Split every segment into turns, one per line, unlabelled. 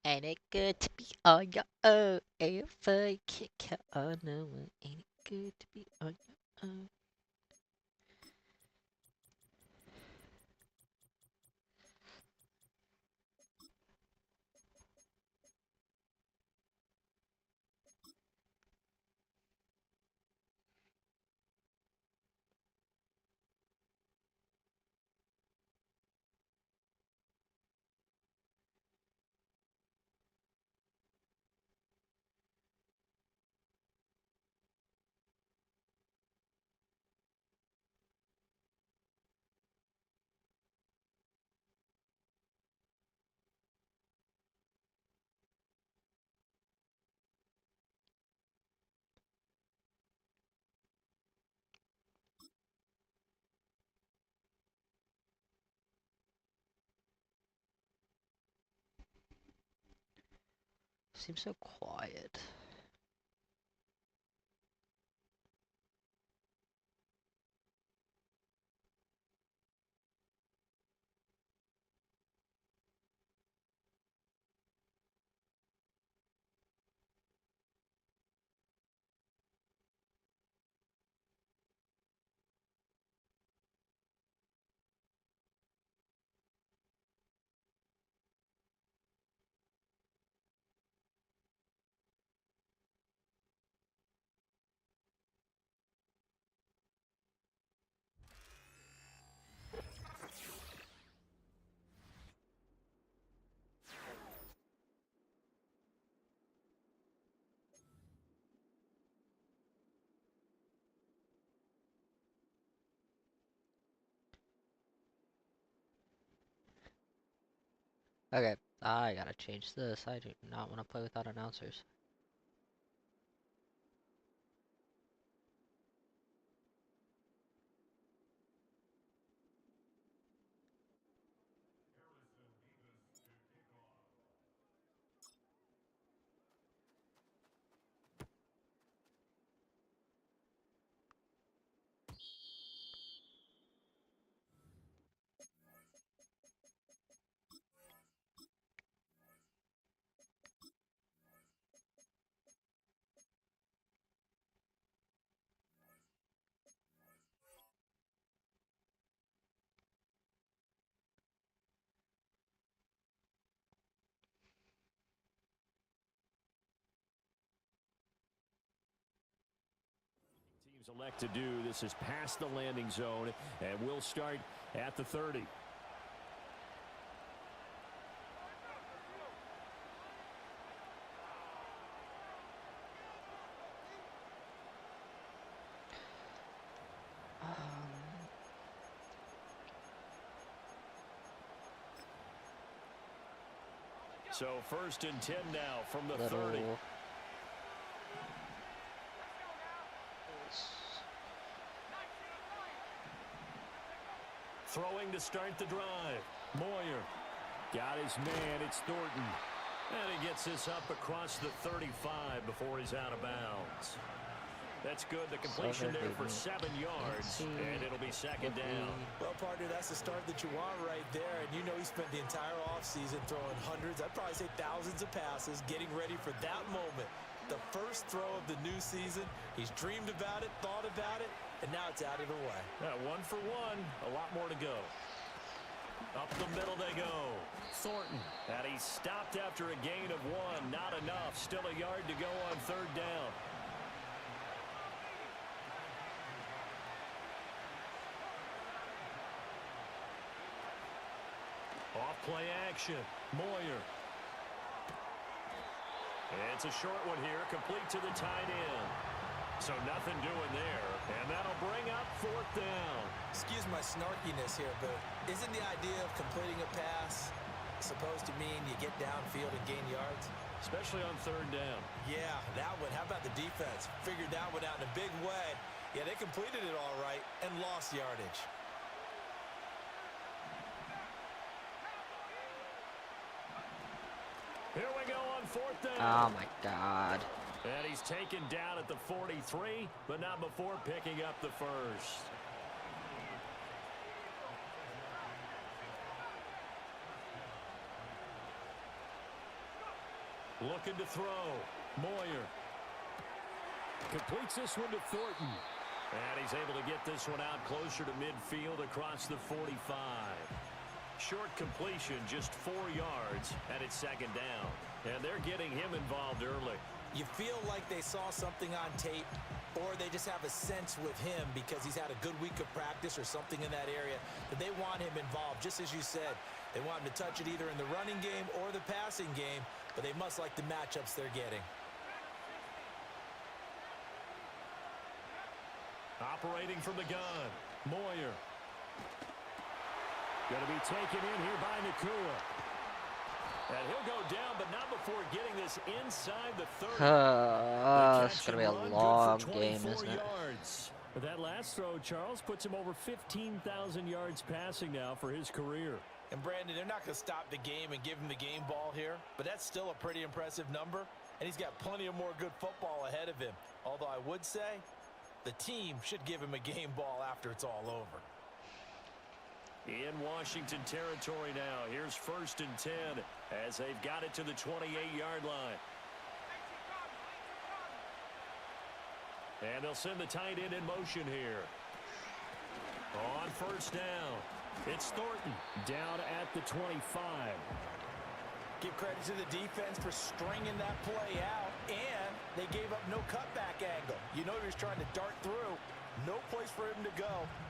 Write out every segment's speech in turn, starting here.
Ain't it good to be on your own? If I can't count on no one, ain't it good to be on your own? Seems so quiet. Okay, I gotta change this. I do not want to play without announcers.
Teams elect to do this is past the landing zone, and we'll start at the 30. So 1st and 10 now from the 30. Throwing to start the drive. Moyer got his man. It's Thornton. And he gets this up across the 35 before he's out of bounds. That's good. The completion there for 7 yards, and it'll be 2nd down.
Well, partner, that's the start that you want right there. And you know he spent the entire offseason throwing hundreds, I'd probably say thousands of passes, getting ready for that moment. The first throw of the new season. He's dreamed about it, thought about it, and now it's out of the way.
1 for 1. A lot more to go. Up the middle they go. Thornton. And he stopped after a gain of 1. Not enough. Still a yard to go on 3rd down. Off play action. Moyer. It's a short one here, complete to the tight end. So nothing doing there, and that'll bring up 4th down.
Excuse my snarkiness here, but isn't the idea of completing a pass supposed to mean you get downfield and gain yards?
Especially on 3rd down.
Yeah, that one. How about the defense? Figured that one out in a big way. Yeah, they completed it all right and lost yardage.
Here we go on 4th down.
Oh my God.
And he's taken down at the 43, but not before picking up the first. Looking to throw. Moyer. Completes this one to Thornton. And he's able to get this one out closer to midfield across the 45. Short completion, just 4 yards, and it's second down. And they're getting him involved early.
You feel like they saw something on tape, or they just have a sense with him because he's had a good week of practice or something in that area that they want him involved, just as you said. They want him to touch it either in the running game or the passing game, but they must like the matchups they're getting.
Operating from the gun, Moyer. Going to be taken in here by Nakua. And he'll go down, but not before getting this inside the 30.
It's going to be a long game, isn't it?
Yards. But that last throw, Charles, puts him over 15,000 yards passing now for his career.
And Brandon, they're not going to stop the game and give him the game ball here, but that's still a pretty impressive number, and he's got plenty of more good football ahead of him. Although I would say the team should give him a game ball after it's all over.
In Washington territory now. Here's 1st and 10 as they've got it to the 28-yard line. And they'll send the tight end in motion here. On 1st down, it's Thornton down at the 25.
Give credit to the defense for stringing that play out, and they gave up no cutback angle. You know he was trying to dart through. No place for him to go.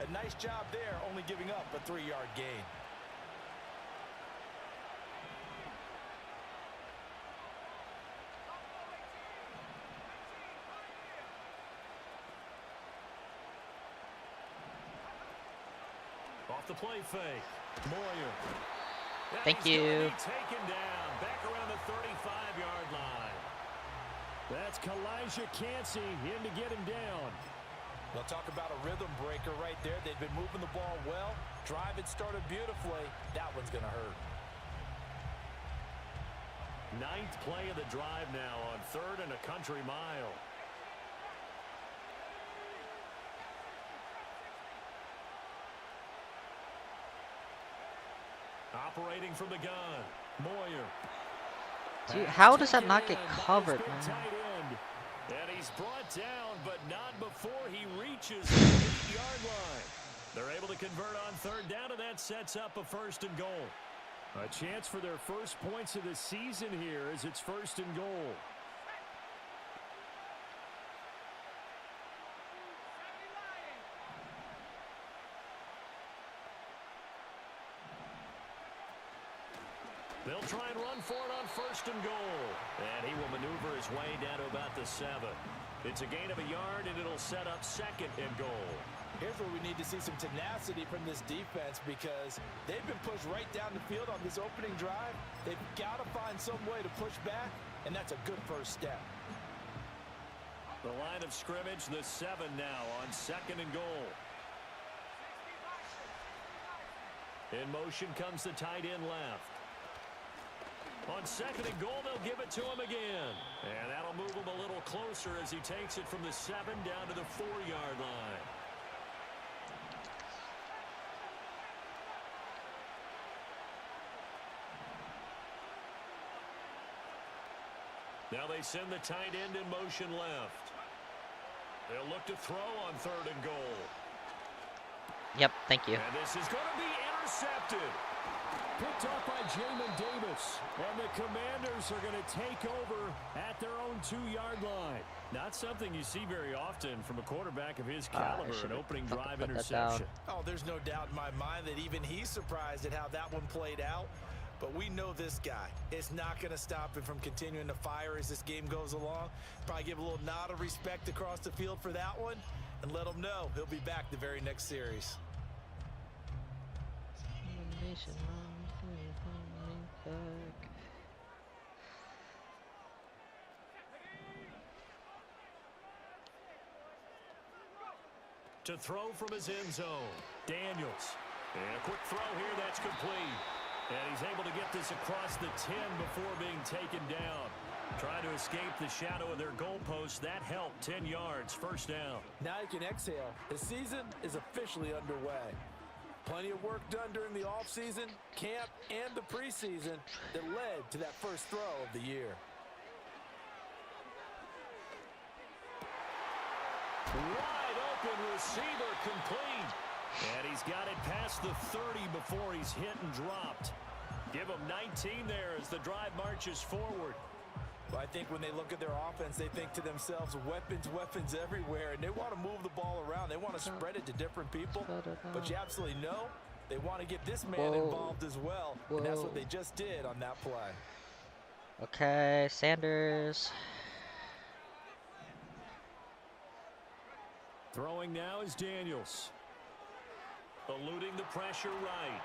A nice job there, only giving up a 3-yard gain.
Off the play fake. Moyer.
Thank you.
Taken down back around the 35-yard line. That's Kalijah Cansey in to get him down.
They'll talk about a rhythm breaker right there. They've been moving the ball well. Drive it started beautifully. That one's going to hurt.
9th play of the drive now on 3rd and a country mile. Operating from the gun, Moyer.
Dude, how does that not get covered, man?
And he's brought down, but not before he reaches the 8-yard line. They're able to convert on 3rd down, and that sets up a 1st and goal. A chance for their first points of the season here as it's 1st and goal. They'll try and run for it on 1st and goal. And he will maneuver his way down to about the 7. It's a gain of a yard, and it'll set up 2nd and goal.
Here's where we need to see some tenacity from this defense because they've been pushed right down the field on this opening drive. They've got to find some way to push back, and that's a good first step.
The line of scrimmage, the 7 now on 2nd and goal. In motion comes the tight end left. On 2nd and goal, they'll give it to him again. And that'll move him a little closer as he takes it from the 7 down to the 4-yard line. Now they send the tight end in motion left. They'll look to throw on 3rd and goal.
Yep, thank you.
And this is going to be intercepted. Picked up by Jamin Davis. And the Commanders are going to take over at their own 2-yard line. Not something you see very often from a quarterback of his caliber, an opening drive interception.
Oh, there's no doubt in my mind that even he's surprised at how that one played out. But we know this guy. It's not going to stop him from continuing to fire as this game goes along. Probably give a little nod of respect across the field for that one and let him know he'll be back the very next series.
To throw from his end zone, Daniels. And a quick throw here, that's complete. And he's able to get this across the 10 before being taken down. Trying to escape the shadow of their goalpost. That helped. 10 yards, 1st down.
Now you can exhale. The season is officially underway. Plenty of work done during the offseason, camp, and the preseason that led to that first throw of the year.
Wide open receiver complete. And he's got it past the 30 before he's hit and dropped. Give him 19 there as the drive marches forward.
Well, I think when they look at their offense, they think to themselves, weapons, weapons everywhere, and they want to move the ball around. They want to spread it to different people, but you absolutely know they want to get this man involved as well, and that's what they just did on that play.
Okay, Sanders.
Throwing now is Daniels. Eluding the pressure right.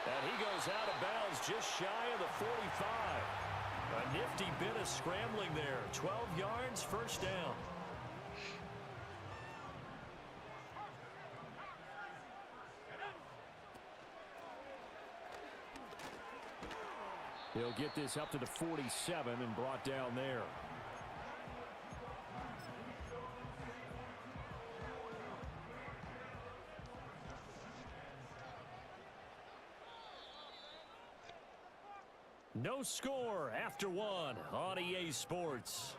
And he goes out of bounds just shy of the 45. A nifty bit of scrambling there. 12 yards, first down. He'll get this up to the 47 and brought down there. No score after one on EA Sports.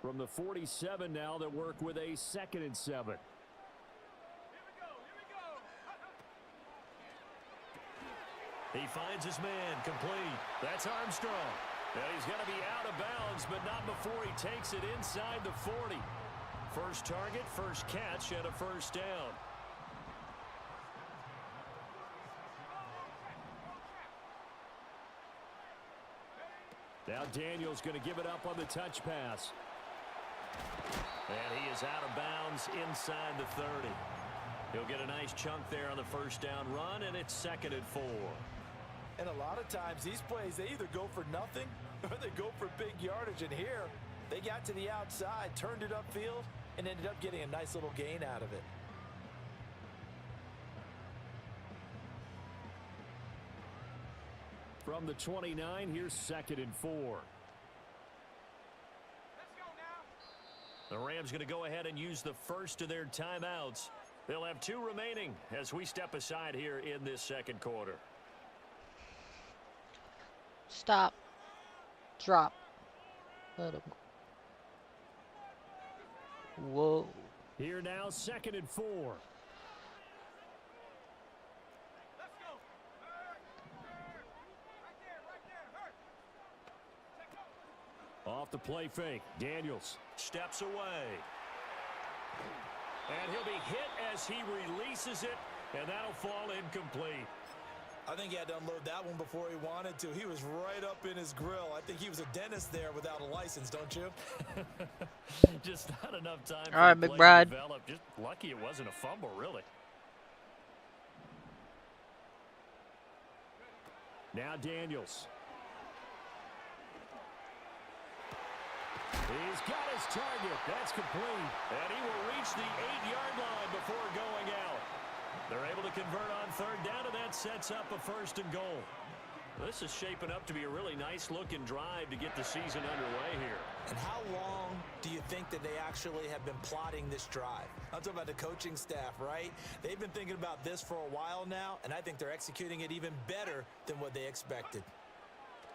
From the 47 now, they work with a 2nd and 7. He finds his man complete. That's Armstrong. And he's going to be out of bounds, but not before he takes it inside the 40. First target, first catch, and a first down. Now Daniels going to give it up on the touch pass. And he is out of bounds inside the 30. He'll get a nice chunk there on the first down run, and it's 2nd and 4.
And a lot of times these plays, they either go for nothing or they go for big yardage. And here, they got to the outside, turned it upfield, and ended up getting a nice little gain out of it.
From the 29, here's 2nd and 4. The Rams going to go ahead and use the first of their timeouts. They'll have 2 remaining as we step aside here in this second quarter.
Stop. Drop. Let him. Whoa.
Here now, 2nd and 4. Off the play fake. Daniels steps away. And he'll be hit as he releases it, and that'll fall incomplete.
I think he had to unload that one before he wanted to. He was right up in his grill. I think he was a dentist there without a license, don't you?
Just not enough time
All right,
for the play
McBride.
to develop. Just lucky it wasn't a fumble, really. Now Daniels. He's got his target. That's complete. And he will reach the 8-yard line before going out. They're able to convert on 3rd down, and that sets up a 1st and goal. This is shaping up to be a really nice-looking drive to get the season underway here.
And how long do you think that they actually have been plotting this drive? I'm talking about the coaching staff, right? They've been thinking about this for a while now, and I think they're executing it even better than what they expected.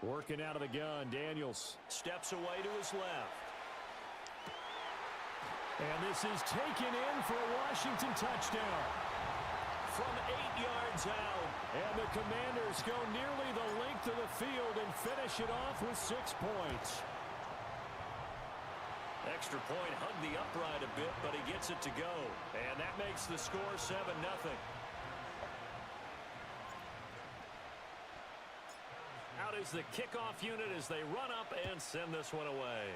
Working out of the gun, Daniels steps away to his left. And this is taken in for a Washington touchdown. From 8 yards out, and the Commanders go nearly the length of the field and finish it off with 6 points. Extra point hugged the upright a bit, but he gets it to go. And that makes the score 7-0. Out is the kickoff unit as they run up and send this one away.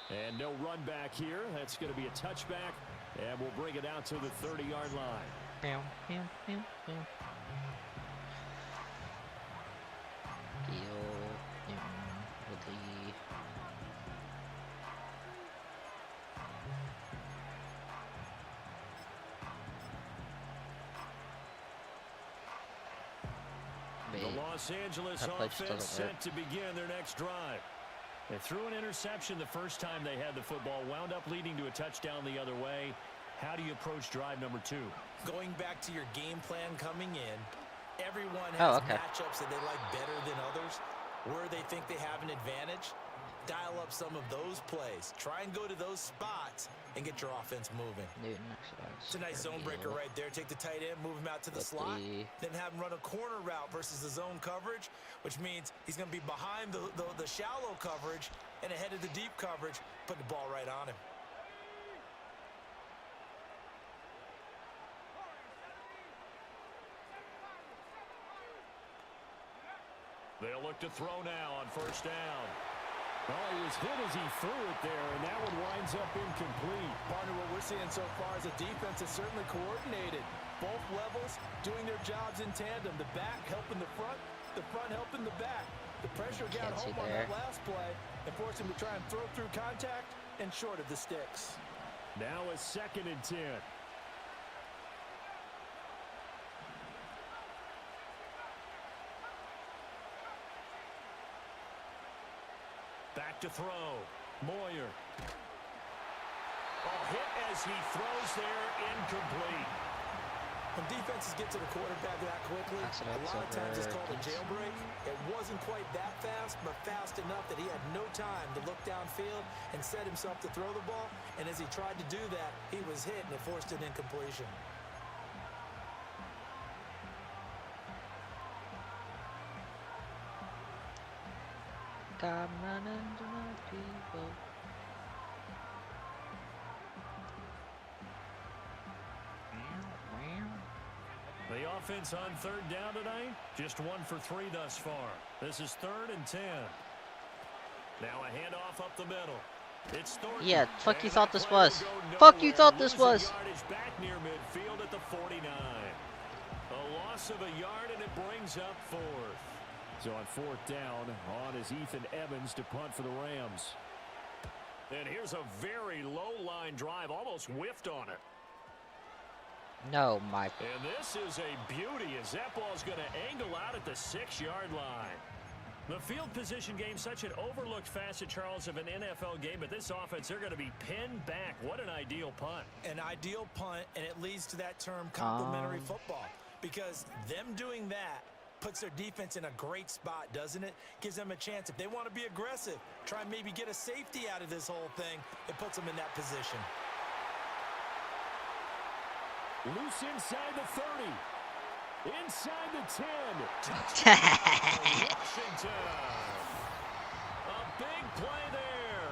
And no run back here. That's going to be a touchback. And we'll bring it out to the 30-yard line.
Meow, meow, meow, meow. Woodley.
The Los Angeles offense set to begin their next drive. They threw an interception the first time they had the football, wound up leading to a touchdown the other way. How do you approach drive number 2?
Going back to your game plan coming in, everyone has matchups that they like better than others, where they think they have an advantage. Dial up some of those plays. Try and go to those spots and get your offense moving. It's a nice zone breaker right there. Take the tight end, move him out to the slot, then have him run a corner route versus the zone coverage, which means he's going to be behind the shallow coverage and ahead of the deep coverage, putting the ball right on him.
They'll look to throw now on first down. Oh, he was hit as he threw it there, and that one winds up incomplete.
Partner, what we're seeing so far is a defense is certainly coordinated. Both levels doing their jobs in tandem. The back helping the front helping the back. The pressure got home on that last play and forced him to try and throw through contact and short of the sticks.
Now a 2nd and 10. Back to throw. Moyer. A hit as he throws there, incomplete.
When defenses get to the quarterback that quickly, a lot of times it's called a jailbreak. It wasn't quite that fast, but fast enough that he had no time to look downfield and set himself to throw the ball. And as he tried to do that, he was hit and it forced an incompletion.
Come running to my people.
The offense on 3rd down tonight, just 1 for 3 thus far. This is 3rd and 10. Now a handoff up the middle. It's Thornton.
Yeah, fuck you thought this was. Fuck you thought this was.
Back near midfield at the 49. A loss of a yard and it brings up 4th. So on 4th down, on is Ethan Evans to punt for the Rams. And here's a very low line drive, almost whiffed on it.
No, Mike.
And this is a beauty as that ball's going to angle out at the 6-yard line. The field position game, such an overlooked facet, Charles, of an NFL game, but this offense, they're going to be pinned back. What an ideal punt.
An ideal punt, and it leads to that term complementary football, because them doing that puts their defense in a great spot, doesn't it? Gives them a chance. If they want to be aggressive, try and maybe get a safety out of this whole thing, it puts them in that position.
Loose inside the 30. Inside the 10. Washington. A big play there.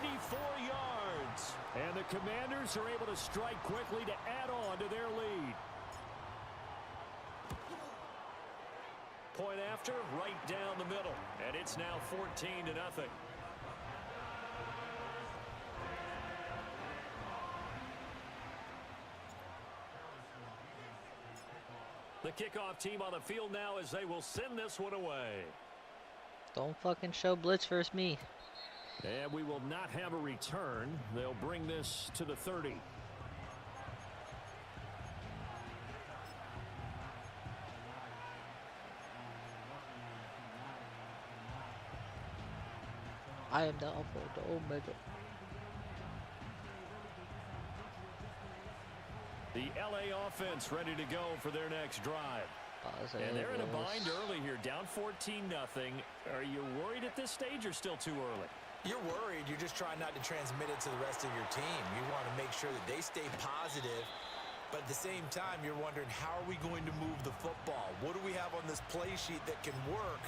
94 yards. And the Commanders are able to strike quickly to add on to their lead. Point after, right down the middle. And it's now 14-0. The kickoff team on the field now as they will send this one away.
Don't fucking show blitz versus me.
And we will not have a return. They'll bring this to the 30.
I am the Alpha, the Omega.
The LA offense ready to go for their next drive. And they're in a bind early here, down 14-0. Are you worried at this stage or still too early?
You're worried. You're just trying not to transmit it to the rest of your team. You want to make sure that they stay positive. But at the same time, you're wondering, how are we going to move the football? What do we have on this play sheet that can work?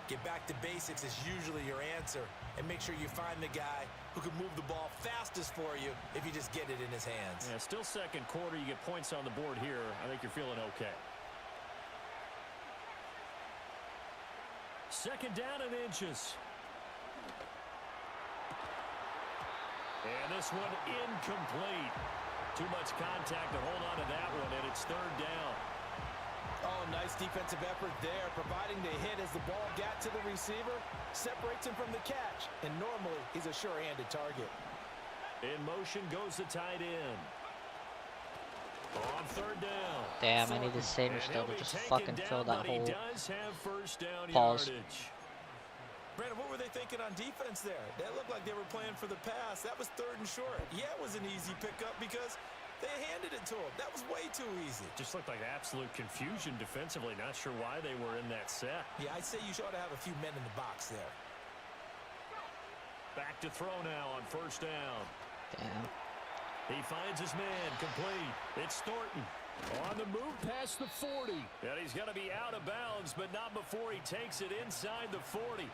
Get back to basics is usually your answer. And make sure you find the guy who can move the ball fastest for you if you just get it in his hands.
Yeah, still second quarter. You get points on the board here. I think you're feeling okay. Second down and inches. And this one incomplete. Too much contact to hold on to that one, and it's 3rd down.
Oh, nice defensive effort there, providing the hit as the ball got to the receiver, separates him from the catch, and normally he's a sure-handed target.
In motion goes the tight end. On third down.
Damn, I needed Sanders
And
still
he'll
to
be
just
taken
fucking
down,
fill that
but he
hole.
does have first down
Pause.
yardage.
Brandon, what were they thinking on defense there? They looked like they were playing for the pass. That was 3rd and short. Yeah, it was an easy pickup because they handed it to him. That was way too easy.
Just looked like absolute confusion defensively. Not sure why they were in that set.
Yeah, I'd say you ought to have a few men in the box there.
Back to throw now on first down.
Damn.
He finds his man complete. It's Thornton. On the move past the 40. And he's going to be out of bounds, but not before he takes it inside the 40.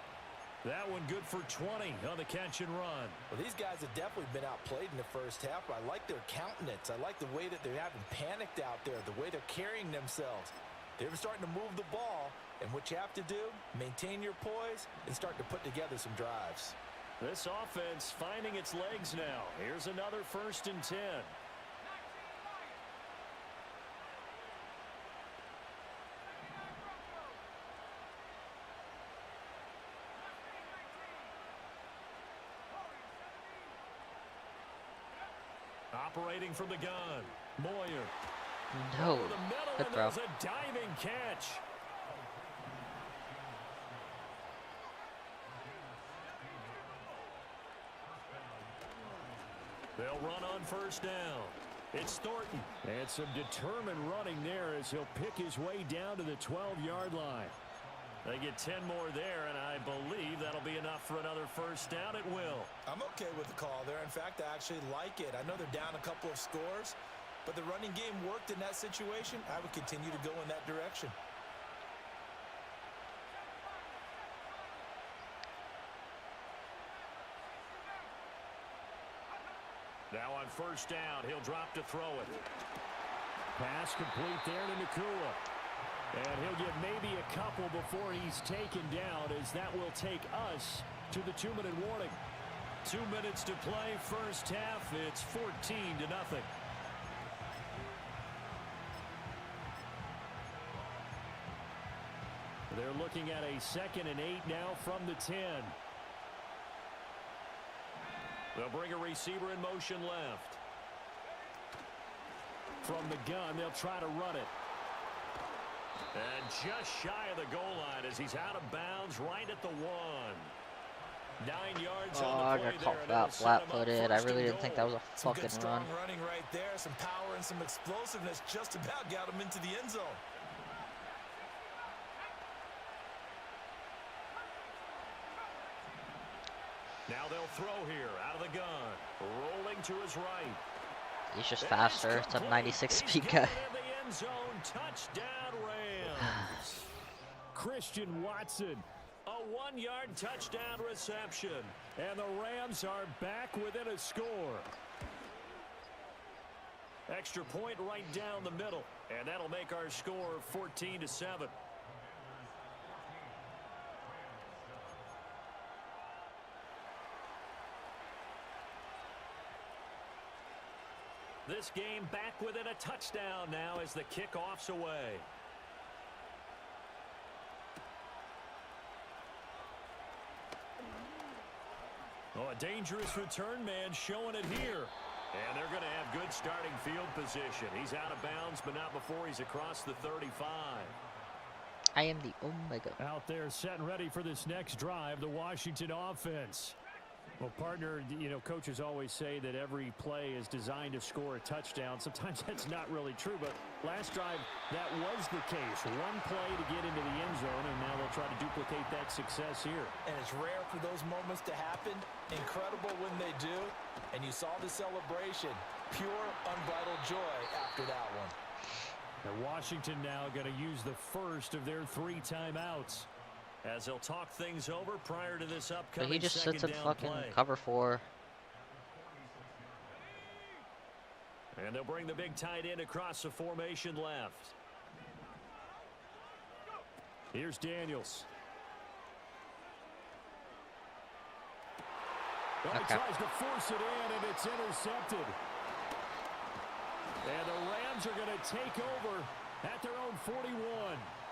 That one good for 20 on the catch and run.
Well, these guys have definitely been outplayed in the first half. I like their countenance. I like the way that they're having panicked out there, the way they're carrying themselves. They're starting to move the ball, and what you have to do, maintain your poise and start to put together some drives.
This offense finding its legs now. Here's another 1st and 10. Operating from the gun, Moyer.
No.
Over the middle,
Good
and
throw.
there's a diving catch. They'll run on first down. It's Thornton. And some determined running there as he'll pick his way down to the 12-yard line. They get 10 more there, and I believe that'll be enough for another first down. It will.
I'm okay with the call there. In fact, I actually like it. I know they're down a couple of scores, but the running game worked in that situation. I would continue to go in that direction.
Now on first down, he'll drop to throw it. Pass complete there to Nakua. And he'll get maybe a couple before he's taken down, as that will take us to the 2-minute warning. 2 minutes to play, first half. It's 14-0. They're looking at a 2nd and 8 now from the 10. They'll bring a receiver in motion left. From the gun, they'll try to run it. And just shy of the goal line as he's out of bounds right at the 1. 9 yards on the play
I got
there,
caught
and it'll set him up
flat-footed. I
first
really
and
didn't think
goal.
that was a
Some
fucking
good strong
run.
running right there. Some power and some explosiveness just about got him into the end zone.
Now they'll throw here out of the gun. Rolling to his right.
He's just faster. It's a 96 speed guy.
In the end zone. Touchdown Rams. Christian Watson. A 1-yard touchdown reception. And the Rams are back within a score. Extra point right down the middle. And that'll make our score 14-7. This game back within a touchdown now as the kickoff's away. Oh, a dangerous return man showing it here. And they're going to have good starting field position. He's out of bounds, but not before he's across the 35.
I am the Omega.
Out there set and ready for this next drive, the Washington offense. Well, partner, you know, coaches always say that every play is designed to score a touchdown. Sometimes that's not really true, but last drive, that was the case. One play to get into the end zone, and now they'll try to duplicate that success here.
And it's rare for those moments to happen. Incredible when they do. And you saw the celebration. Pure, unbridled joy after that one.
And Washington now going to use the first of their 3 timeouts, as they'll talk things over prior to this upcoming
But he just sits in fucking
play.
cover 4.
And they'll bring the big tight end across the formation left. Here's Daniels. Well, he tries to force it in, and it's intercepted. And the Rams are going to take over at their own 41.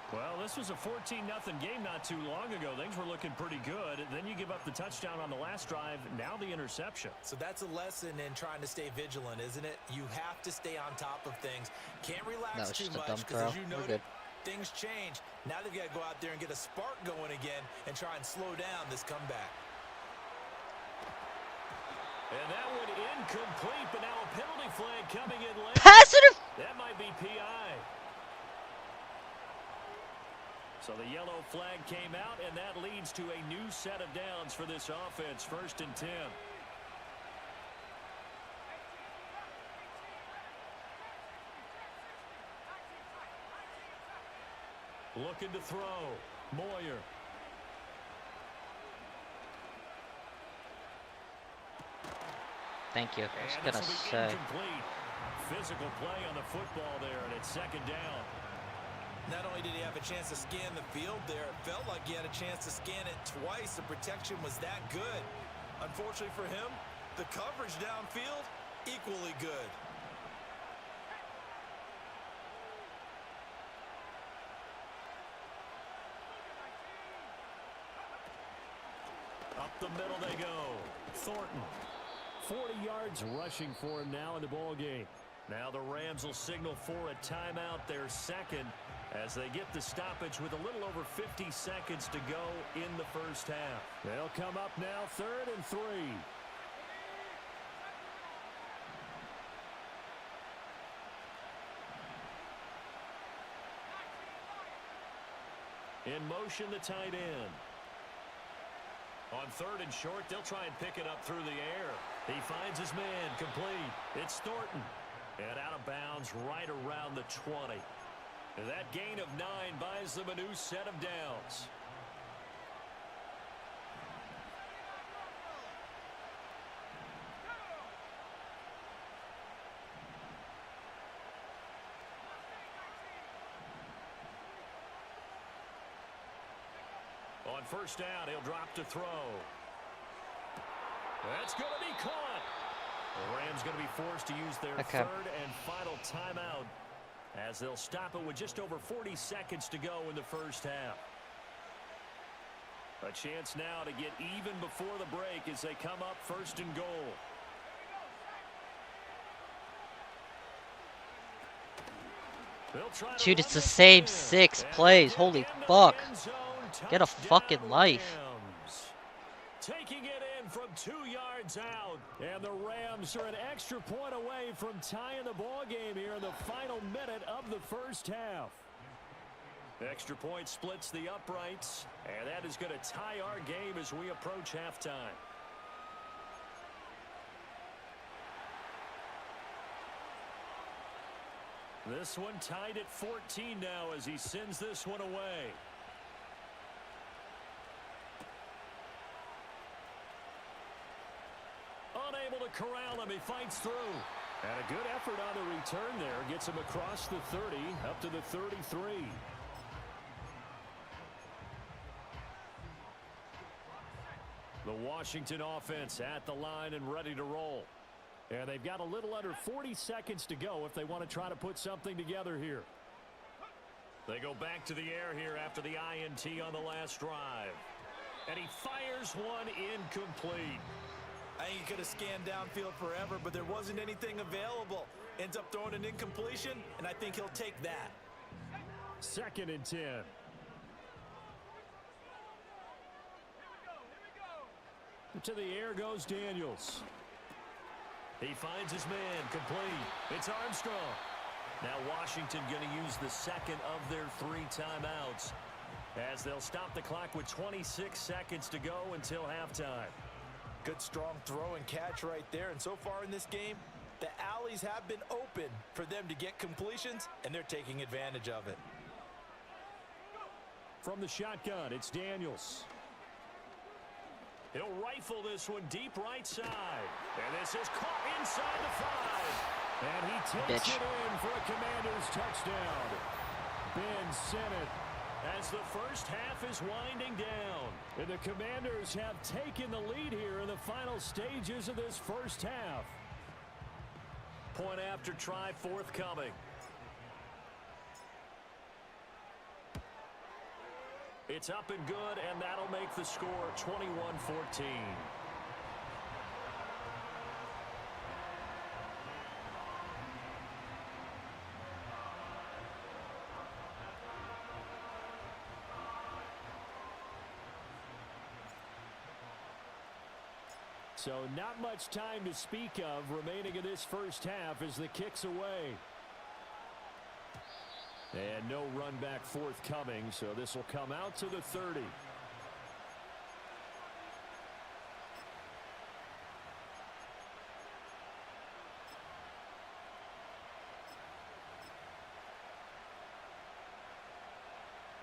Well, this was a 14-0 game not too long ago. Things were looking pretty good. Then you give up the touchdown on the last drive. Now the interception.
So that's a lesson in trying to stay vigilant, isn't it? You have to stay on top of things. Can't relax too much because, as you noted, things change. Now they've got to go out there and get a spark going again and try and slow down this comeback.
And that one incomplete, but now a penalty flag coming in late.
Pass it!
That might be PI. So the yellow flag came out, and that leads to a new set of downs for this offense. 1st and 10. Looking to throw. Moyer.
Thank you. I was going to say.
Physical play on the football there, and it's 2nd down.
Not only did he have a chance to scan the field there, it felt like he had a chance to scan it twice. The protection was that good. Unfortunately for him, the coverage downfield, equally good.
Up the middle they go. Thornton. 40 yards rushing for him now in the ball game. Now the Rams will signal for a timeout, their 2nd, as they get the stoppage with a little over 50 seconds to go in the 1st half. They'll come up now 3rd and 3. In motion, the tight end. On 3rd and short, they'll try and pick it up through the air. He finds his man, complete. It's Thornton. And out of bounds right around the 20. That gain of 9 buys them a new set of downs. On 1st down, he'll drop to throw. That's going to be caught. The Rams going to be forced to use their 3rd and final timeout, as they'll stop it with just over 40 seconds to go in the 1st half. A chance now to get even before the break as they come up 1st and goal.
Dude, it's the same 6 plays. Holy fuck. Get a fucking life.
Taking it in from 2 yards out. And the Rams are an extra point away from tying the ball game here in the final minute of the 1st half. Extra point splits the uprights, and that is going to tie our game as we approach halftime. This one tied at 14 now as he sends this one away. Unable to corral him, he fights through. And a good effort on the return there. Gets him across the 30, up to the 33. The Washington offense at the line and ready to roll. And they've got a little under 40 seconds to go if they want to try to put something together here. They go back to the air here after the INT on the last drive. And he fires one incomplete.
I think he could have scanned downfield forever, but there wasn't anything available. Ends up throwing an incompletion, and I think he'll take that.
2nd and 10. To the air goes Daniels. He finds his man, complete. It's Armstrong. Now Washington going to use the 2nd of their 3 timeouts, as they'll stop the clock with 26 seconds to go until halftime.
Good strong throw and catch right there. And so far in this game, the alleys have been open for them to get completions, and they're taking advantage of it.
From the shotgun, it's Daniels. He'll rifle this one deep right side. And this is caught inside the 5. And he takes it in for a Commanders touchdown. Ben Sinnott, as the 1st half is winding down. And the Commanders have taken the lead here in the final stages of this 1st half. Point after try forthcoming. It's up and good, and that'll make the score 21-14. So not much time to speak of remaining in this first half as the kick's away. And no run back forthcoming, so this will come out to the 30.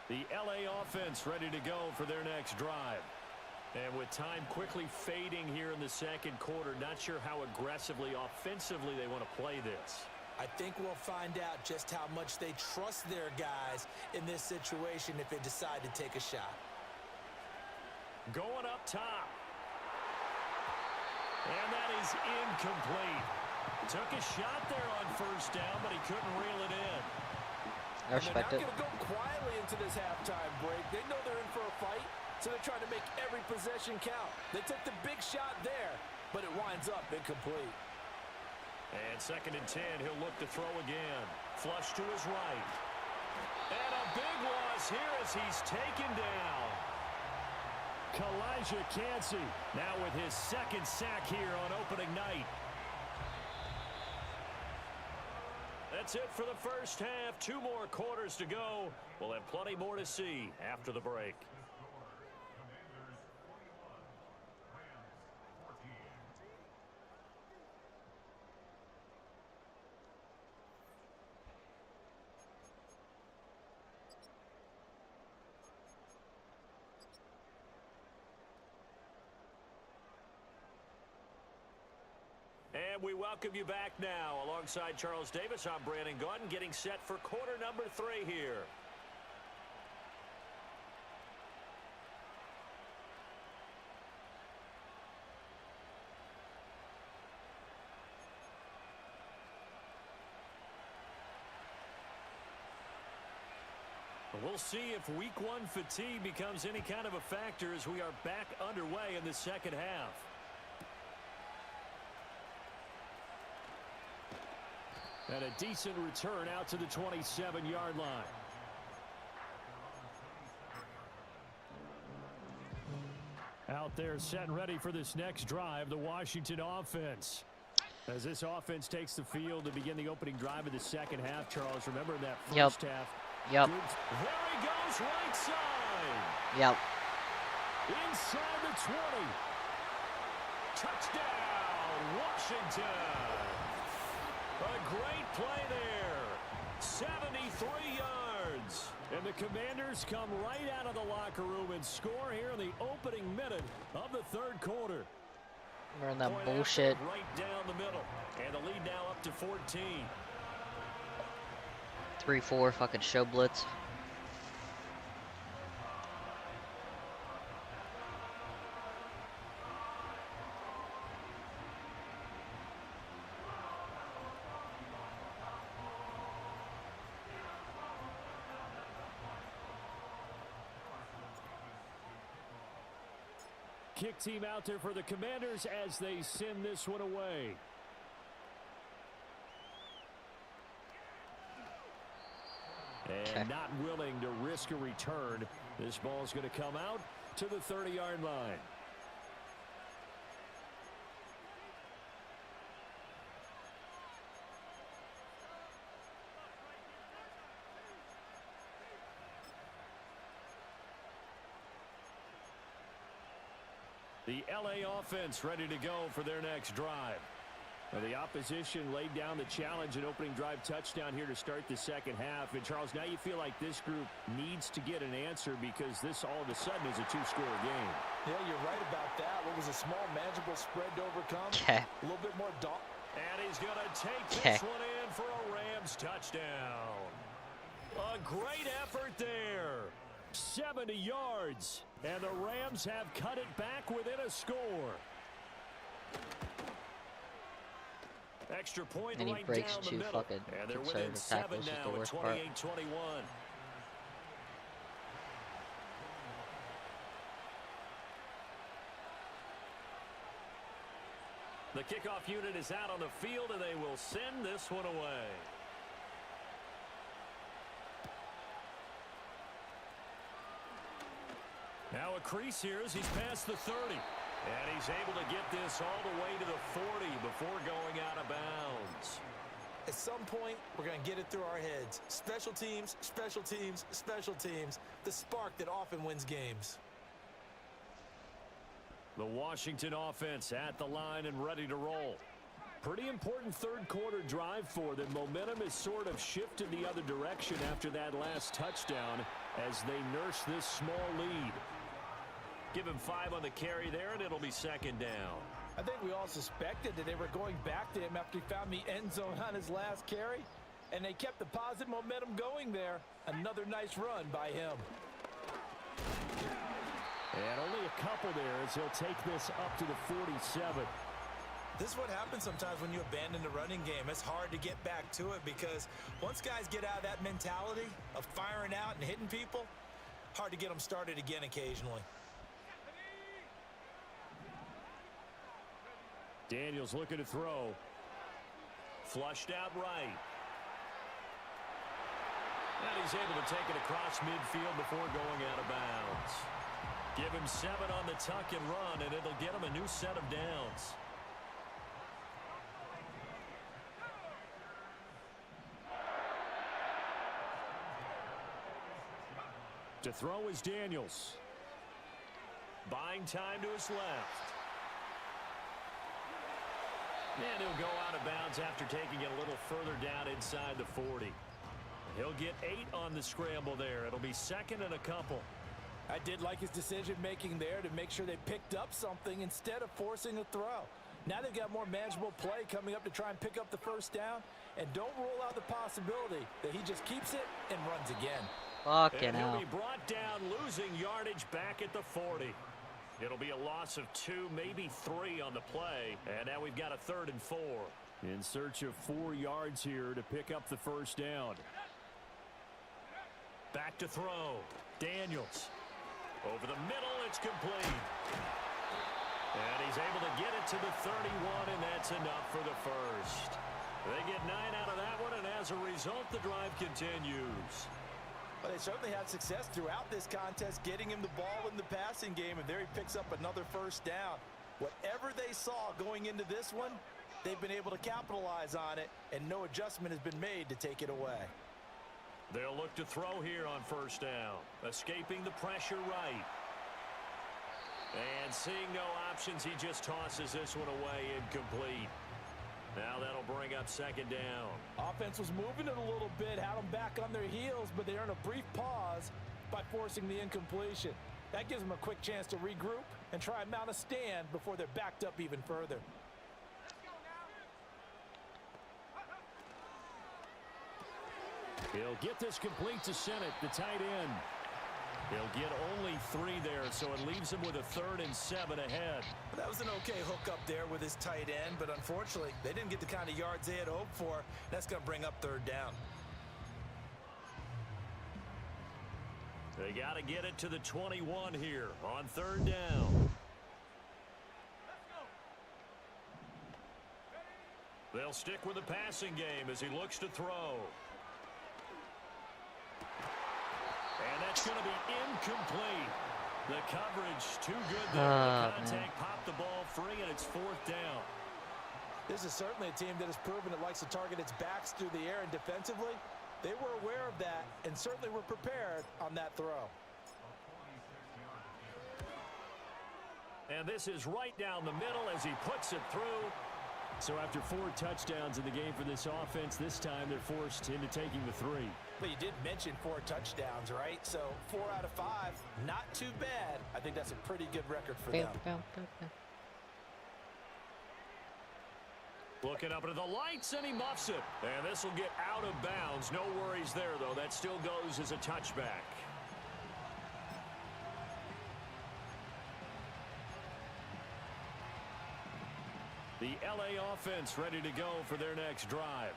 The LA offense ready to go for their next drive. And with time quickly fading here in the second quarter, not sure how aggressively, offensively they want to play this.
I think we'll find out just how much they trust their guys in this situation if they decide to take a shot.
Going up top. And that is incomplete. Took a shot there on first down, but he couldn't reel it in.
I respect it.
They're not going to go quietly into this halftime break. They know they're in for a fight, so they're trying to make every possession count. They took the big shot there, but it winds up incomplete.
And 2nd and 10, he'll look to throw again. Flush to his right. And a big loss here as he's taken down. Kalijah Cansey now with his 2nd sack here on opening night. That's it for the first half. 2 more quarters to go. We'll have plenty more to see after the break. And we welcome you back now. Alongside Charles Davis, I'm Brandon Gaudin, getting set for quarter number 3 here. We'll see if week 1 fatigue becomes any kind of a factor as we are back underway in the second half. And a decent return out to the 27-yard line. Out there set and ready for this next drive, the Washington offense. As this offense takes the field to begin the opening drive of the second half, Charles, remember that first half.
Yep.
There he goes, right side.
Yep.
Inside the 20. Touchdown, Washington. A great play there. 73 yards. And the Commanders come right out of the locker room and score here in the opening minute of the third quarter.
We're in that bullshit.
Right down the middle. And the lead now up to 14.
3-4 fucking show blitz.
Kick team out there for the Commanders as they send this one away. And not willing to risk a return. This ball's going to come out to the 30-yard line. The LA offense ready to go for their next drive. Now the opposition laid down the challenge, an opening drive touchdown here to start the second half. And Charles, now you feel like this group needs to get an answer because this all of a sudden is a 2-score game.
Yeah, you're right about that. What was a small, manageable spread to overcome.
Okay.
A little bit more dog.
And he's going to take this one in for a Rams touchdown. A great effort there. 70 yards. And the Rams have cut it back within a score. Extra point
And he
right
breaks
down the
2
middle.
fucking
And they're within
conservative
7
tackles is
now
the
at
worst part.
28-21. The kickoff unit is out on the field, and they will send this one away. Now a crease here as he's past the 30. And he's able to get this all the way to the 40 before going out of bounds.
At some point, we're going to get it through our heads. Special teams, special teams, special teams. The spark that often wins games.
The Washington offense at the line and ready to roll. Pretty important third quarter drive for them. Momentum has sort of shifted the other direction after that last touchdown as they nurse this small lead. Give him 5 on the carry there, and it'll be second down.
I think we all suspected that they were going back to him after he found the end zone on his last carry, and they kept the positive momentum going there. Another nice run by him.
And only a couple there as he'll take this up to the 47.
This is what happens sometimes when you abandon the running game. It's hard to get back to it because once guys get out of that mentality of firing out and hitting people, hard to get them started again occasionally.
Daniels looking to throw. Flushed out right. And he's able to take it across midfield before going out of bounds. Give him 7 on the tuck and run, and it'll get him a new set of downs. To throw is Daniels. Buying time to his left. And he'll go out of bounds after taking it a little further down inside the 40. He'll get 8 on the scramble there. It'll be second and a couple.
I did like his decision-making there to make sure they picked up something instead of forcing a throw. Now they've got more manageable play coming up to try and pick up the first down. And don't rule out the possibility that he just keeps it and runs again.
Fucking
and he'll
hell.
be brought down, losing yardage back at the 40. It'll be a loss of 2, maybe 3 on the play. And now we've got a 3rd and 4. In search of 4 yards here to pick up the first down. Back to throw. Daniels. Over the middle, it's complete. And he's able to get it to the 31, and that's enough for the first. They get 9 out of that one, and as a result, the drive continues.
Well, they certainly had success throughout this contest, getting him the ball in the passing game, and there he picks up another first down. Whatever they saw going into this one, they've been able to capitalize on it, and no adjustment has been made to take it away.
They'll look to throw here on first down, escaping the pressure right. And seeing no options, he just tosses this one away incomplete. Now that'll bring up second down.
Offense was moving it a little bit, had them back on their heels, but they earned a brief pause by forcing the incompletion. That gives them a quick chance to regroup and try and mount a stand before they're backed up even further.
He'll get this complete to Sennett, the tight end. He'll get only 3 there, so it leaves him with a 3rd and 7 ahead.
That was an okay hook up there with his tight end, but unfortunately, they didn't get the kind of yards they had hoped for. That's going to bring up 3rd down.
They got to get it to the 21 here on 3rd down. They'll stick with the passing game as he looks to throw. And that's going to be incomplete. The coverage too good there. The contact popped the ball free, and it's 4th down.
This is certainly a team that has proven it likes to target its backs through the air, and defensively, they were aware of that and certainly were prepared on that throw.
And this is right down the middle as he puts it through. So after 4 touchdowns in the game for this offense, this time they're forced into taking the 3.
But you did mention 4 touchdowns, right? So 4 out of 5, not too bad. I think that's a pretty good record for them.
Looking up into the lights, and he muffs it. And this will get out of bounds. No worries there, though. That still goes as a touchback. The LA offense ready to go for their next drive.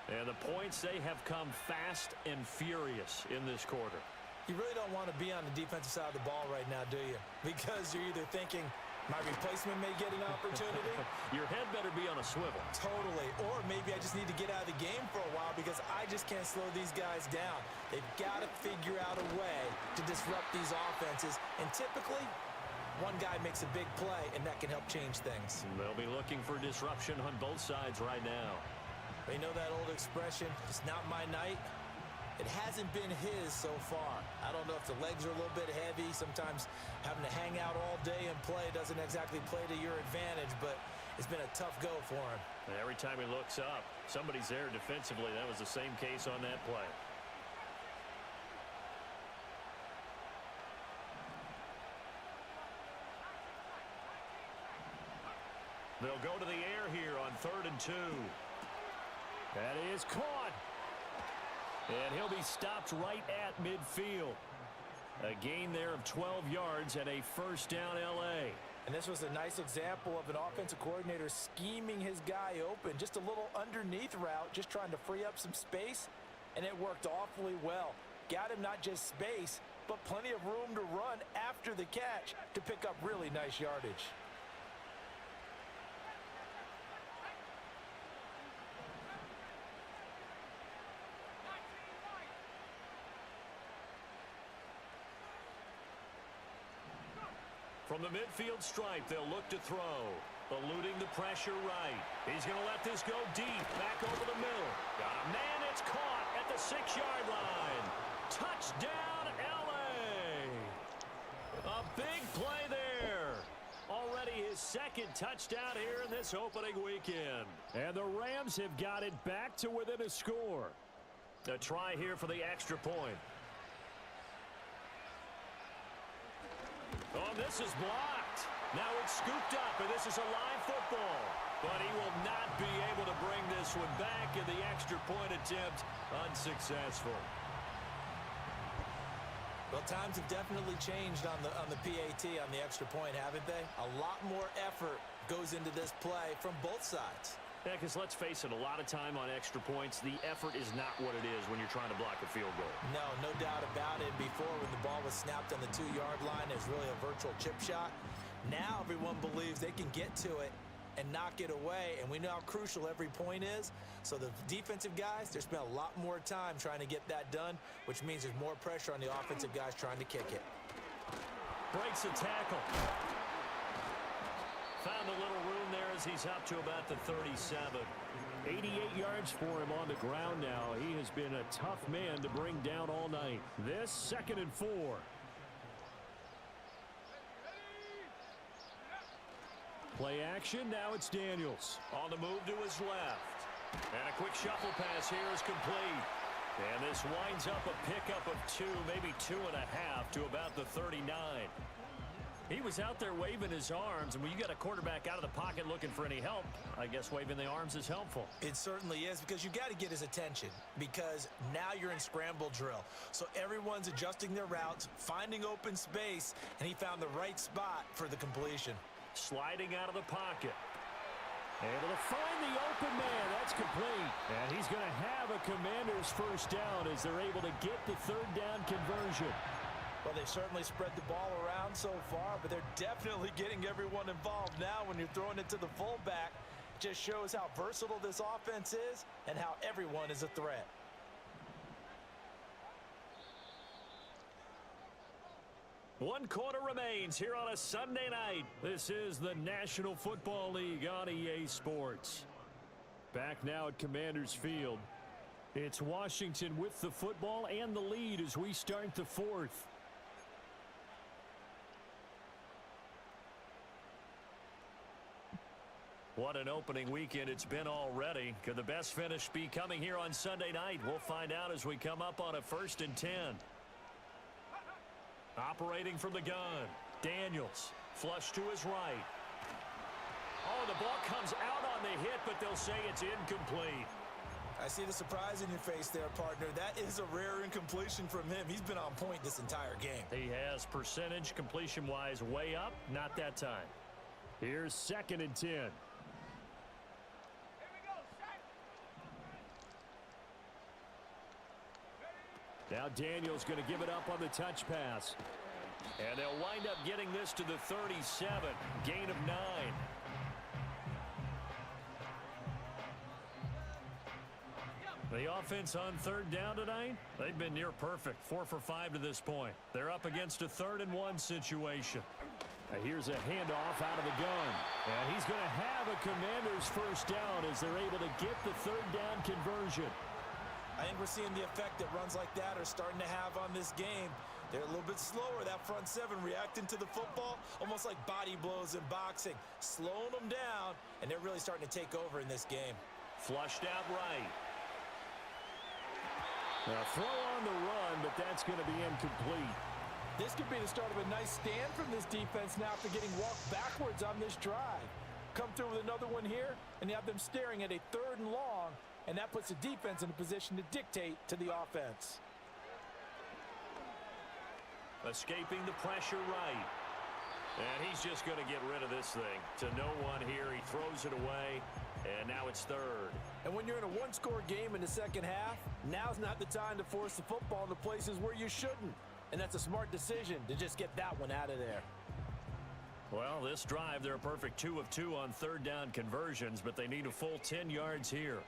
And the points, they have come fast and furious in this quarter.
You really don't want to be on the defensive side of the ball right now, do you? Because you're either thinking, My replacement may get an opportunity.
Your head better be on a swivel.
Totally. Or maybe I just need to get out of the game for a while because I just can't slow these guys down. They've got to figure out a way to disrupt these offenses. And typically, one guy makes a big play, and that can help change things.
They'll be looking for disruption on both sides right now.
They know that old expression, it's not my night. It hasn't been his so far. I don't know if the legs are a little bit heavy. Sometimes having to hang out all day and play doesn't exactly play to your advantage, but it's been a tough go for him.
And every time he looks up, somebody's there defensively. That was the same case on that play. They'll go to the air here on 3rd and 2. That is caught. And he'll be stopped right at midfield. A gain there of 12 yards and a first down L.A.
And this was a nice example of an offensive coordinator scheming his guy open. Just a little underneath route, just trying to free up some space, and it worked awfully well. Got him not just space, but plenty of room to run after the catch to pick up really nice yardage.
From the midfield stripe, they'll look to throw. Eluding the pressure right. He's going to let this go deep. Back over the middle. Got a man. It's caught at the 6-yard line. Touchdown, L.A. A big play there. Already his second touchdown here in this opening weekend. And the Rams have got it back to within a score. A try here for the extra point. Oh, this is blocked. Now it's scooped up, and this is a live football. But he will not be able to bring this one back, and the extra point attempt unsuccessful.
Well, times have definitely changed on the PAT, on the extra point, haven't they? A lot more effort goes into this play from both sides.
Yeah, because let's face it, a lot of time on extra points, the effort is not what it is when you're trying to block a field goal.
No doubt about it. Before, when the ball was snapped on the 2-yard line, it was really a virtual chip shot. Now everyone believes they can get to it and knock it away, and we know how crucial every point is. So the defensive guys, they spent a lot more time trying to get that done, which means there's more pressure on the offensive guys trying to kick it.
Breaks a tackle. Found a little room there as he's up to about the 37. 88 yards for him on the ground now. He has been a tough man to bring down all night. This 2nd and 4. Play action. Now it's Daniels. On the move to his left. And a quick shuffle pass here is complete. And this winds up a pickup of 2, maybe 2.5 to about the 39. He was out there waving his arms, and when you got a quarterback out of the pocket looking for any help, I guess waving the arms is helpful.
It certainly is, because you got to get his attention, because now you're in scramble drill. So everyone's adjusting their routes, finding open space, and he found the right spot for the completion.
Sliding out of the pocket. Able to find the open man. That's complete. And he's going to have a Commander's first down as they're able to get the 3rd down conversion.
Well, they've certainly spread the ball around so far, but they're definitely getting everyone involved now. When you're throwing it to the fullback, it just shows how versatile this offense is and how everyone is a threat.
One quarter remains here on a Sunday night. This is the National Football League on EA Sports. Back now at Commanders Field. It's Washington with the football and the lead as we start the 4th. What an opening weekend it's been already. Could the best finish be coming here on Sunday night? We'll find out as we come up on a 1st and 10. Operating from the gun. Daniels. Flush to his right. Oh, the ball comes out on the hit, but they'll say it's incomplete.
I see the surprise in your face there, partner. That is a rare incompletion from him. He's been on point this entire game.
He has percentage completion-wise way up. Not that time. Here's 2nd and 10. Now Daniels going to give it up on the touch pass. And they'll wind up getting this to the 37. Gain of 9. The offense on third down tonight, they've been near perfect. 4 for 5 to this point. They're up against a 3rd and 1 situation. Here's a handoff out of the gun. And he's going to have a Commanders first down as they're able to get the 3rd down conversion.
I think we're seeing the effect that runs like that are starting to have on this game. They're a little bit slower, that front 7 reacting to the football, almost like body blows in boxing, slowing them down, and they're really starting to take over in this game.
Flushed out right. A throw on the run, but that's going to be incomplete.
This could be the start of a nice stand from this defense now after getting walked backwards on this drive. Come through with another one here, and you have them staring at a 3rd and long, and that puts the defense in a position to dictate to the offense.
Escaping the pressure right. And he's just going to get rid of this thing. To no one here, he throws it away, and now it's 3rd.
And when you're in a one-score game in the second half, now's not the time to force the football into places where you shouldn't. And that's a smart decision to just get that one out of there.
Well, this drive, they're a perfect 2 of 2 on 3rd down conversions, but they need a full 10 yards here.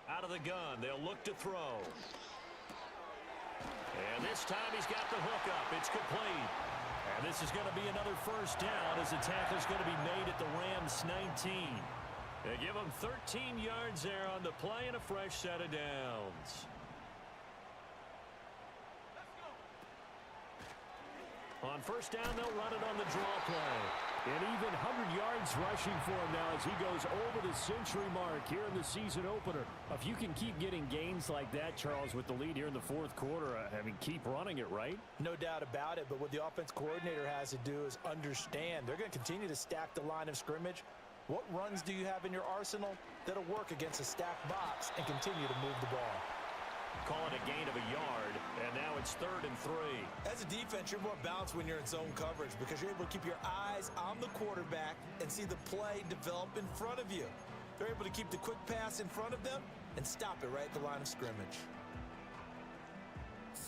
Out of the gun, they'll look to throw. And this time he's got the hook up. It's complete. And this is going to be another first down as the tackle's going to be made at the Rams 19. They give them 13 yards there on the play and a fresh set of downs. On first down, they'll run it on the draw play. And even 100 yards rushing for him now as he goes over the century mark here in the season opener. If you can keep getting gains like that, Charles, with the lead here in the 4th quarter, I mean, keep running it, right?
No doubt about it, but what the offense coordinator has to do is understand. They're going to continue to stack the line of scrimmage. What runs do you have in your arsenal that'll work against a stacked box and continue to move the ball?
Call it a gain of a yard, and now it's 3rd and 3.
As a defense, you're more balanced when you're in zone coverage because you're able to keep your eyes on the quarterback and see the play develop in front of you. They're able to keep the quick pass in front of them and stop it right at the line of scrimmage.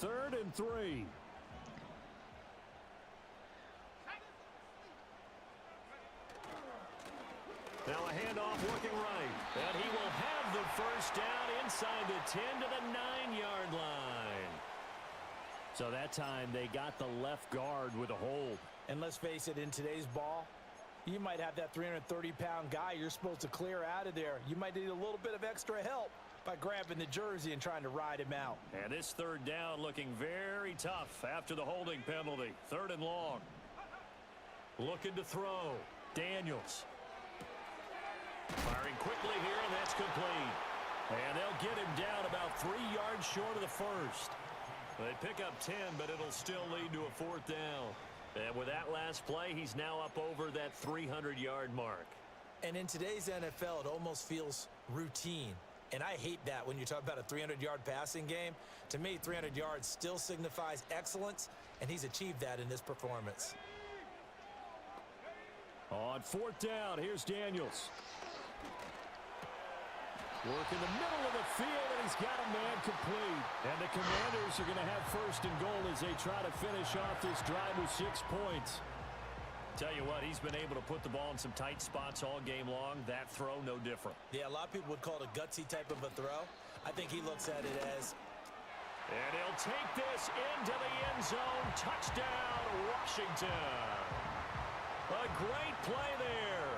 3rd and 3. Now a handoff working right. And he will have the first down inside the 10 to the 9-yard line. So that time they got the left guard with a hold.
And let's face it, in today's ball, you might have that 330-pound guy you're supposed to clear out of there. You might need a little bit of extra help by grabbing the jersey and trying to ride him out.
And this 3rd down looking very tough after the holding penalty. 3rd and long. Looking to throw. Daniels. Firing quickly here, and that's complete. And they'll get him down about 3 yards short of the first. They pick up 10, but it'll still lead to a 4th down. And with that last play, he's now up over that 300-yard mark.
And in today's NFL, it almost feels routine. And I hate that when you talk about a 300-yard passing game. To me, 300 yards still signifies excellence, and he's achieved that in this performance.
On 4th down, here's Daniels. Work in the middle of the field, and he's got a man complete. And the Commanders are going to have 1st and goal as they try to finish off this drive with 6 points. Tell you what, he's been able to put the ball in some tight spots all game long. That throw, no different.
Yeah, a lot of people would call it a gutsy type of a throw. I think he looks at it as...
And he'll take this into the end zone. Touchdown, Washington. A great play there.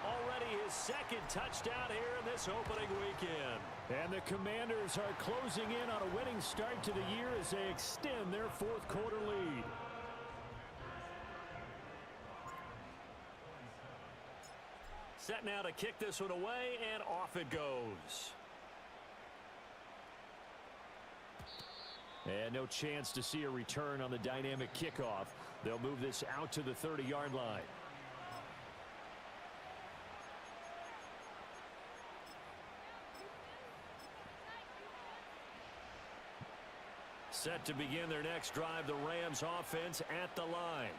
Already his 2nd touchdown here in this opening weekend. And the Commanders are closing in on a winning start to the year as they extend their 4th quarter lead. Set now to kick this one away, and off it goes. And no chance to see a return on the dynamic kickoff. They'll move this out to the 30-yard line. Set to begin their next drive, the Rams offense at the line.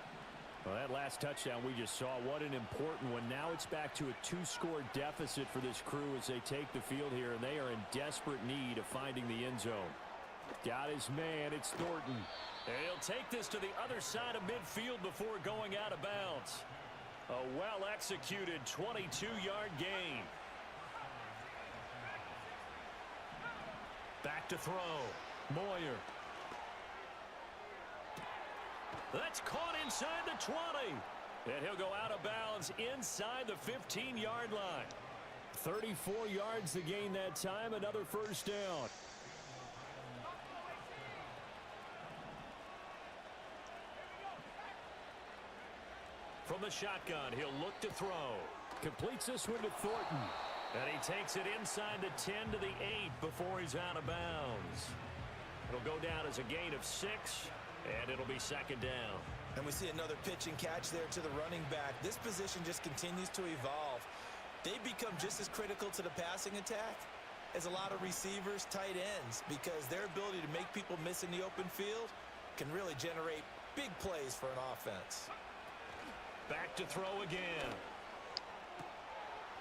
Well, that last touchdown we just saw, what an important one. Now it's back to a 2-score deficit for this crew as they take the field here, and they are in desperate need of finding the end zone. Got his man. It's Thornton. And he'll take this to the other side of midfield before going out of bounds. A well-executed 22-yard gain. Back to throw. Moyer. That's caught inside the 20. And he'll go out of bounds inside the 15-yard line. 34 yards to gain that time. Another first down. From the shotgun, he'll look to throw. Completes this one to Thornton. And he takes it inside the 10 to the 8 before he's out of bounds. It'll go down as a gain of 6, and it'll be second down.
And we see another pitch and catch there to the running back. This position just continues to evolve. They become just as critical to the passing attack as a lot of receivers, tight ends, because their ability to make people miss in the open field can really generate big plays for an offense.
Back to throw again.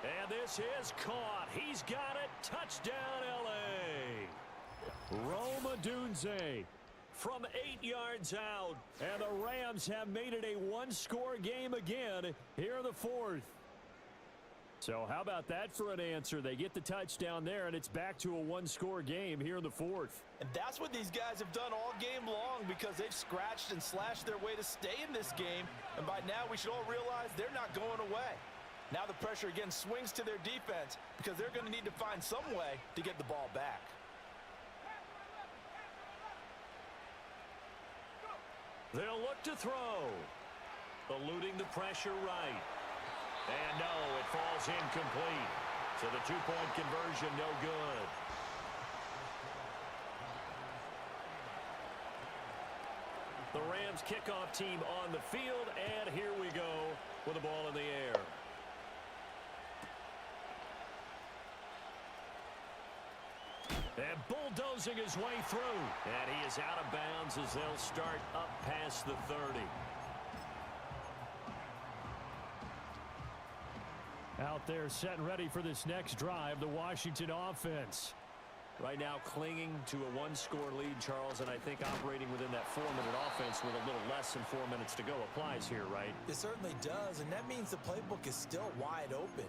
And this is caught. He's got it. Touchdown, L.A. Rome Odunze from 8 yards out. And the Rams have made it a one-score game again here in the fourth. So how about that for an answer? They get the touchdown there, and it's back to a one-score game here in the fourth.
And that's what these guys have done all game long, because they've scratched and slashed their way to stay in this game. And by now, we should all realize they're not going away. Now the pressure again swings to their defense, because they're going to need to find some way to get the ball back.
They'll look to throw. Eluding the pressure right. And no, it falls incomplete. So the two-point conversion, no good. The Rams kickoff team on the field, and here we go with the ball in the air. And bulldozing his way through. And he is out of bounds as they'll start up past the 30. Out there set and ready for this next drive, the Washington offense. Right now clinging to a one-score lead, Charles, and I think operating within that 4-minute offense with a little less than 4 minutes to go applies here, right?
It certainly does, and that means the playbook is still wide open.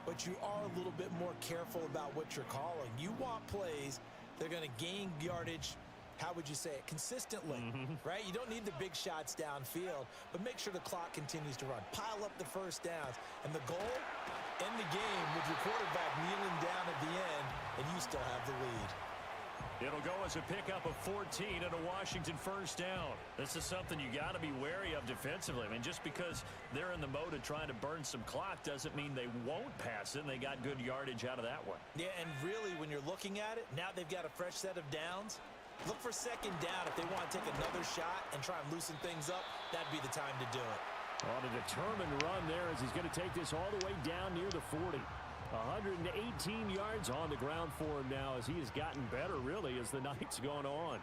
But you are a little bit more careful about what you're calling. You want plays that are going to gain yardage, how would you say it, consistently, right? You don't need the big shots downfield, but make sure the clock continues to run. Pile up the first downs. And the goal, end the game with your quarterback kneeling down at the end, and you still have the lead.
It'll go as a pickup of 14 and a Washington first down. This is something you got to be wary of defensively. I mean, just because they're in the mode of trying to burn some clock doesn't mean they won't pass it, and they got good yardage out of that one.
Yeah, and really, when you're looking at it, now they've got a fresh set of downs. Look for second down if they want to take another shot and try and loosen things up. That'd be the time to do it.
On a determined run there as he's going to take this all the way down near the 40. 118 yards on the ground for him now as he has gotten better, really, as the night's gone on.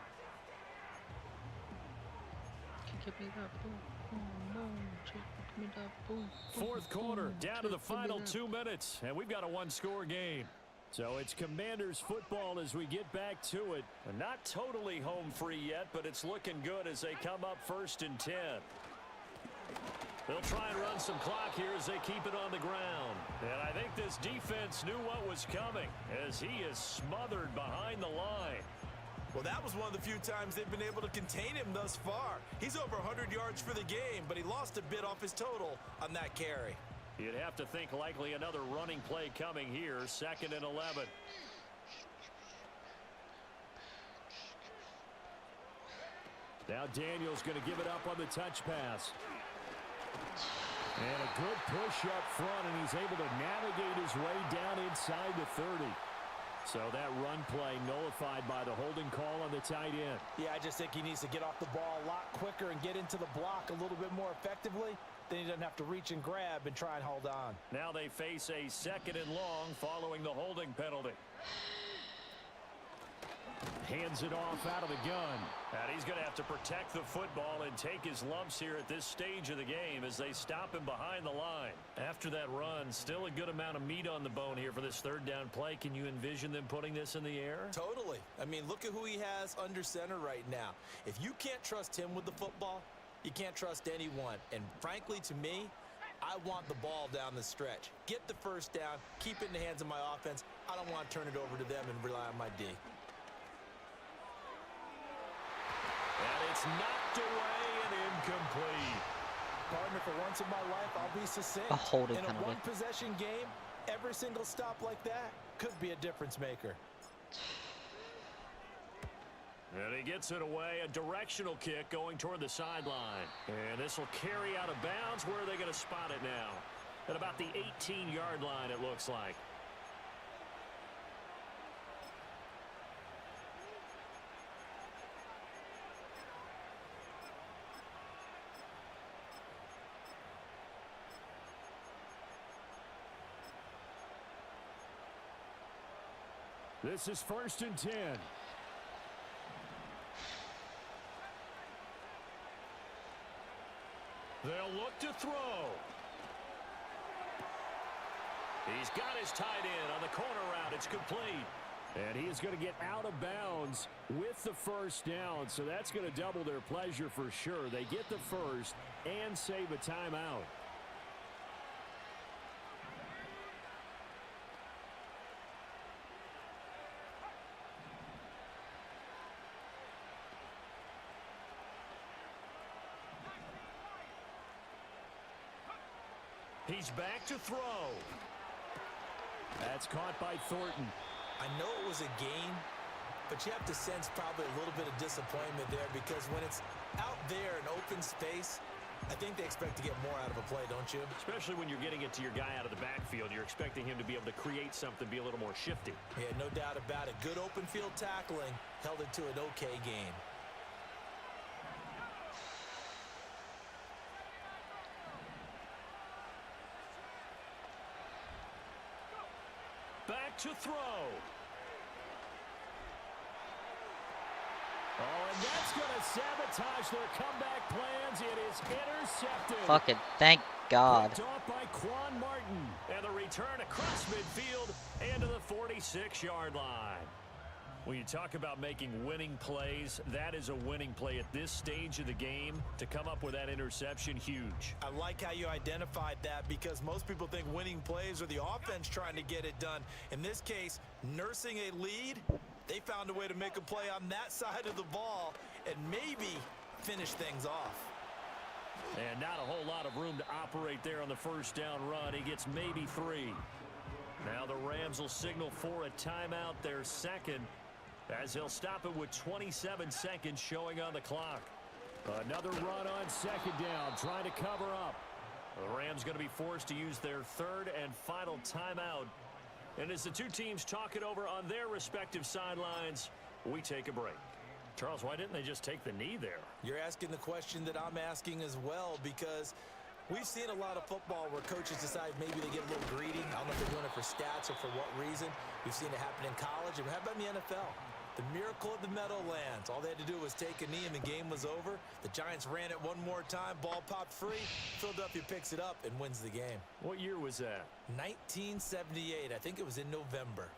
Fourth quarter, down to the final 2 minutes, and we've got a one-score game. So it's Commanders football as we get back to it. Not totally home free yet, but it's looking good as they come up 1st and 10. They'll try and run some clock here as they keep it on the ground. And I think this defense knew what was coming as he is smothered behind the line.
Well, that was one of the few times they've been able to contain him thus far. He's over 100 yards for the game, but he lost a bit off his total on that carry.
You'd have to think likely another running play coming here, 2nd and 11. Now Daniel's going to give it up on the touch pass. And a good push up front, and he's able to navigate his way down inside the 30. So that run play nullified by the holding call on the tight end.
Yeah, I just think he needs to get off the ball a lot quicker and get into the block a little bit more effectively. Then he doesn't have to reach and grab and try and hold on.
Now they face a 2nd and long following the holding penalty. Hands it off out of the gun. And he's going to have to protect the football and take his lumps here at this stage of the game as they stop him behind the line. After that run, still a good amount of meat on the bone here for this third down play. Can you envision them putting this in the air?
Totally. I mean, look at who he has under center right now. If you can't trust him with the football, you can't trust anyone. And frankly, to me, I want the ball down the stretch. Get the first down, keep it in the hands of my offense. I don't want to turn it over to them and rely on my D.
And it's knocked away and incomplete.
Partner, for once in my life, I'll be succinct.
A holding
in a
penalty.
one-possession game, every single stop like that could be a difference maker.
And he gets it away, a directional kick going toward the sideline. And this will carry out of bounds. Where are they going to spot it now? At about the 18-yard line, it looks like. This is 1st and 10. They'll look to throw. He's got his tight end on the corner route. It's complete. And he is going to get out of bounds with the first down. So that's going to double their pleasure for sure. They get the first and save a timeout. He's back to throw. That's caught by Thornton.
I know it was a gain, but you have to sense probably a little bit of disappointment there because when it's out there in open space, I think they expect to get more out of a play, don't you?
Especially when you're getting it to your guy out of the backfield. You're expecting him to be able to create something, be a little more shifty.
Yeah, no doubt about it. Good open field tackling held it to an okay gain.
Back to throw. Oh, and that's going to sabotage their comeback plans. It is intercepted.
Fucking thank God.
Picked off by Quan Martin. And the return across midfield and to the 46-yard line. When you talk about making winning plays, that is a winning play at this stage of the game. To come up with that interception, huge.
I like how you identified that because most people think winning plays are the offense trying to get it done. In this case, nursing a lead, they found a way to make a play on that side of the ball and maybe finish things off.
And not a whole lot of room to operate there on the first down run. He gets maybe 3. Now the Rams will signal for a timeout, their second, as they'll stop it with 27 seconds showing on the clock. Another run on second down, trying to cover up. The Rams going to be forced to use their third and final timeout. And as the two teams talk it over on their respective sidelines, we take a break. Charles, why didn't they just take the knee there?
You're asking the question that I'm asking as well because we've seen a lot of football where coaches decide maybe they get a little greedy. I don't know if they're doing it for stats or for what reason. We've seen it happen in college. And how about in the NFL? The miracle of the Meadowlands. All they had to do was take a knee and the game was over. The Giants ran it one more time. Ball popped free. Philadelphia picks it up and wins the game.
What year was that?
1978. I think it was in November.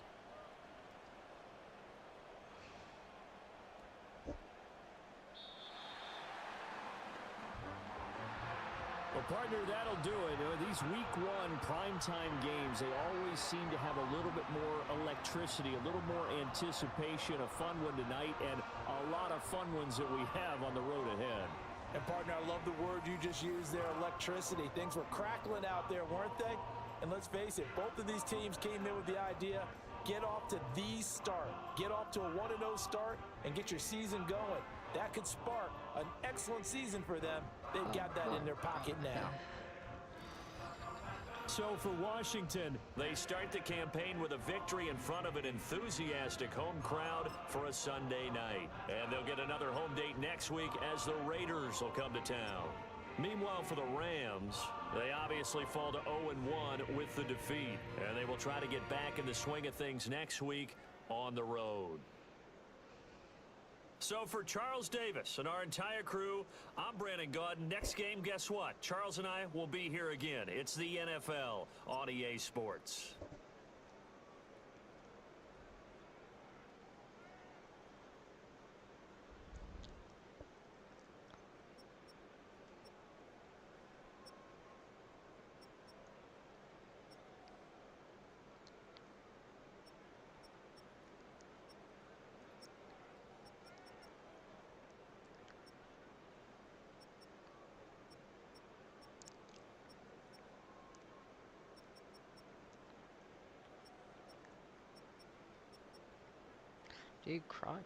Well, partner, that'll do it. These week one primetime games, they always seem to have a little bit more electricity, a little more anticipation, a fun one tonight, and a lot of fun ones that we have on the road ahead.
And, partner, I love the word you just used there, electricity. Things were crackling out there, weren't they? And let's face it, both of these teams came in with the idea, get off to the start. Get off to a 1-0 start and get your season going. That could spark an excellent season for them. They've got that in their pocket now.
So for Washington, they start the campaign with a victory in front of an enthusiastic home crowd for a Sunday night. And they'll get another home date next week as the Raiders will come to town. Meanwhile, for the Rams, they obviously fall to 0-1 with the defeat. And they will try to get back in the swing of things next week on the road. So for Charles Davis and our entire crew, I'm Brandon Gaudin. Next game, guess what? Charles and I will be here again. It's the NFL on EA Sports.
Dude, crime.